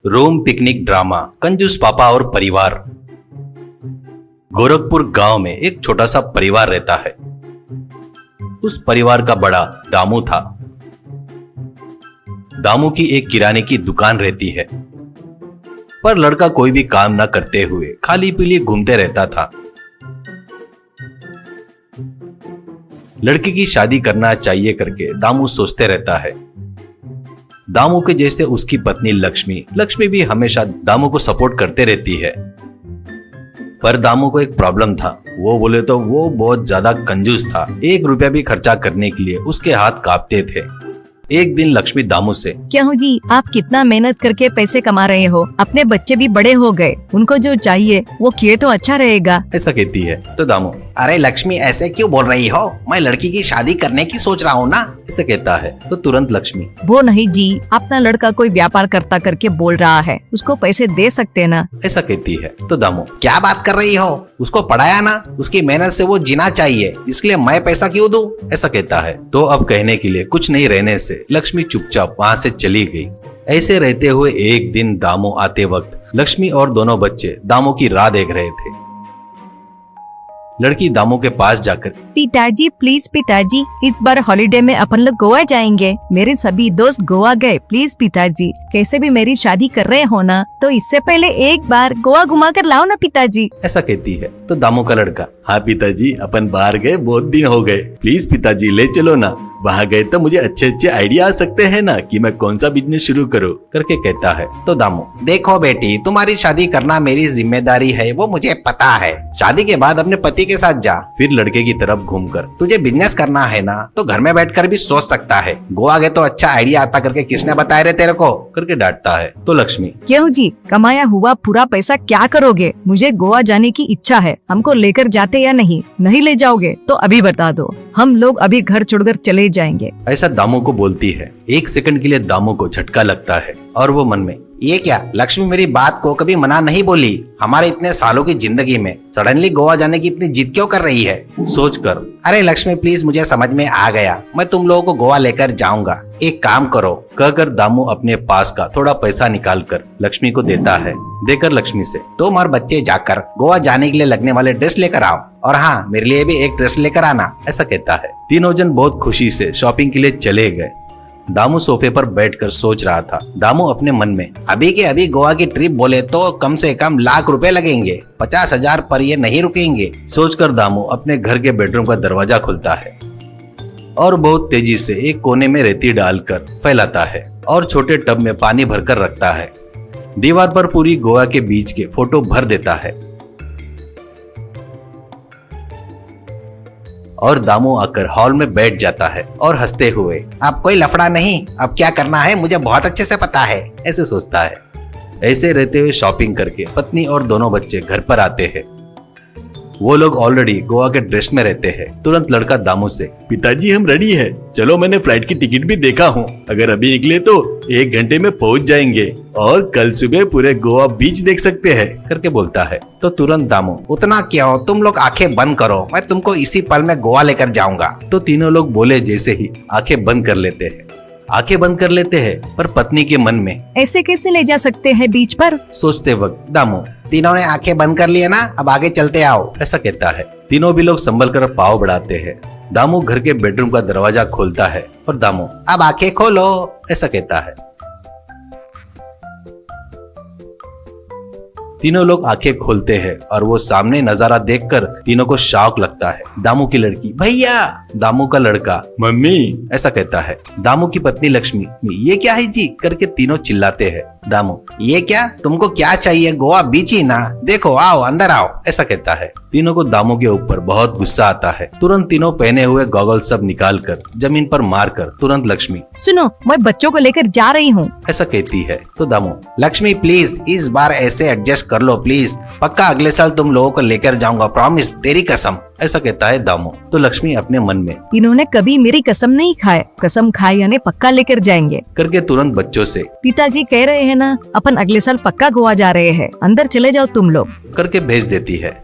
रोम picnic drama कंजूस पापा और परिवार। गोरखपुर गांव में एक छोटा सा परिवार रहता है। उस परिवार का बड़ा दामू था। दामू की एक किराने की दुकान रहती है, पर लड़का कोई भी काम न करते हुए खाली पीली घूमते रहता था। लड़की की शादी करना चाहिए करके दामू सोचते रहता है। दामू के जैसे उसकी पत्नी लक्ष्मी भी हमेशा दामू को सपोर्ट करते रहती है। पर दामू को एक प्रॉब्लम था। वो बोले तो वो बहुत ज्यादा कंजूस था। 1 रुपया भी खर्चा करने के लिए उसके हाथ कांपते थे। एक दिन लक्ष्मी दामू से, क्यों जी, आप कितना मेहनत करके पैसे कमा रहे हो, अपने बच्चे भी बड़े हो गए, उनको जो चाहिए वो किए तो अच्छा रहेगा, ऐसा कहती है। तो दामू, अरे लक्ष्मी, ऐसे क्यों बोल रही हो? मैं लड़की की शादी करने की सोच रहा हूँ ना। ऐसा कहता है। तो तुरंत लक्ष्मी, वो नहीं जी, अपना लड़का कोई व्यापार करता करके बोल रहा है, उसको पैसे दे सकते ना, ऐसा कहती है। तो दामू, क्या बात कर रही हो? उसको पढ़ाया ना, उसकी मेहनत से वो जीना चाहिए, इसलिए मैं पैसा क्यों दूं? ऐसा कहता है। तो अब कहने के लिए कुछ नहीं रहने से लक्ष्मी चुपचाप वहाँ से चली गई। ऐसे रहते हुए एक दिन दामू आते वक्त लक्ष्मी और दोनों बच्चे दामू की राह देख रहे थे। लड़की दामू के पास जाकर, पिताजी प्लीज पिताजी, इस बार हॉलिडे में अपन लोग गोवा जाएंगे, मेरे सभी दोस्त गोवा गए, प्लीज पिताजी, कैसे भी मेरी शादी कर रहे हो ना, तो इससे पहले एक बार गोवा घुमा कर लाओ ना पिताजी, ऐसा कहती है। तो दामू का लड़का, हाँ पिताजी, अपन बाहर गए, बहुत दिन हो गए, प्लीज पिताजी ले चलो ना, वहाँ गए तो मुझे अच्छे अच्छे आइडिया आ सकते हैं ना कि मैं कौन सा बिजनेस शुरू करूँ करके कहता है। तो दामू, देखो बेटी, तुम्हारी शादी करना मेरी जिम्मेदारी है, वो मुझे पता है। शादी के बाद अपने पति के साथ जा। फिर लड़के की तरफ घूमकर, तुझे बिजनेस करना है ना, तो घर में बैठकर भी सोच सकता है। गोवा गए तो अच्छा आइडिया आता करके किसने बताया रे तेरे को? करके डांटता है। तो लक्ष्मी, क्यों जी, कमाया हुआ पूरा पैसा क्या करोगे? मुझे गोवा जाने की इच्छा है, हमको लेकर जाते या नहीं? नहीं ले जाओगे तो अभी बता दो, हम लोग अभी घर छोड़कर चले जाएंगे, ऐसा दामू को बोलती है। 1 सेकंड के लिए दामू को झटका लगता है और वो मन में, ये क्या, लक्ष्मी मेरी बात को कभी मना नहीं बोली। हमारे इतने सालों की जिंदगी में सडनली गोवा जाने की इतनी जिद क्यों कर रही है? सोचकर, अरे लक्ष्मी प्लीज, मुझे समझ में आ गया, मैं तुम लोगों को गोवा लेकर जाऊंगा। एक काम करो, कहकर दामू अपने पास का थोड़ा पैसा निकालकर लक्ष्मी को देता है। देकर लक्ष्मी से, तुम और बच्चे जाकर गोवा जाने के लिए लगने वाले ड्रेस लेकर आओ, और हाँ, मेरे लिए भी एक ड्रेस लेकर आना, ऐसा कहता है। तीनों जन बहुत खुशी से शॉपिंग के लिए चले गए। दामू सोफे पर बैठकर सोच रहा था। दामू अपने मन में, अभी के अभी गोवा की ट्रिप बोले तो कम से कम लाख रुपए लगेंगे, 50,000 पर ये नहीं रुकेंगे, सोचकर दामू अपने घर के बेडरूम का दरवाजा खुलता है और बहुत तेजी से एक कोने में रेती डालकर फैलाता है और छोटे टब में पानी भरकर रखता है। दीवार पर पूरी गोवा के बीच के फोटो भर देता है और दामू आकर हॉल में बैठ जाता है और हंसते हुए, अब कोई लफड़ा नहीं, अब क्या करना है मुझे बहुत अच्छे से पता है, ऐसे सोचता है। ऐसे रहते हुए शॉपिंग करके पत्नी और दोनों बच्चे घर पर आते हैं। वो लोग ऑलरेडी गोवा के ड्रेस में रहते हैं। तुरंत लड़का दामू से, पिताजी हम रेडी है, चलो मैंने फ्लाइट की टिकट भी देखा हूँ, अगर अभी निकले तो 1 घंटे में पहुँच जाएंगे और कल सुबह पूरे गोवा बीच देख सकते हैं करके बोलता है। तो तुरंत दामू, उतना क्यों, तुम लोग आंखें बंद करो, मैं तुमको इसी पल में गोवा लेकर जाऊंगा। तो तीनों लोग बोले जैसे ही आंखें बंद कर लेते हैं। आंखें बंद कर लेते हैं, पर पत्नी के मन में, ऐसे कैसे ले जा सकते हैं बीच पर? सोचते वक्त दामू, तीनों ने आंखें बंद कर लिए ना, अब आगे चलते आओ, ऐसा कहता है। तीनों भी लोग संभल कर पाँव बढ़ाते हैं। दामू घर के बेडरूम का दरवाजा खोलता है और दामू, अब आंखें खोलो, ऐसा कहता है। तीनों लोग आंखें खोलते हैं और वो सामने नजारा देखकर तीनों को शॉक लगता है। दामू की लड़की, भैया, दामू का लड़का, मम्मी, ऐसा कहता है। दामू की पत्नी लक्ष्मी, ये क्या है जी करके तीनों चिल्लाते हैं। दामू, ये क्या, तुमको क्या चाहिए? गोवा बीच ही ना, देखो, आओ अंदर आओ, ऐसा कहता है। तीनों को दामू के ऊपर बहुत गुस्सा आता है। तुरंत तीनों पहने हुए गॉगल सब निकालकर जमीन पर मारकर तुरंत लक्ष्मी, सुनो, मैं बच्चों को लेकर जा रही हूँ, ऐसा कहती है। तो दामू, लक्ष्मी प्लीज इस बार ऐसे एडजस्ट कर लो प्लीज, पक्का अगले साल तुम लोगों को लेकर जाऊंगा, प्रॉमिस, तेरी कसम, ऐसा कहता है दामू। तो लक्ष्मी अपने मन में, इन्होंने कभी मेरी कसम नहीं खाए, कसम खाई यानी पक्का लेकर जाएंगे करके तुरंत बच्चों से, पिताजी कह रहे हैं ना, अपन अगले साल पक्का गोवा जा रहे हैं, अंदर चले जाओ तुम लोग, करके भेज देती है।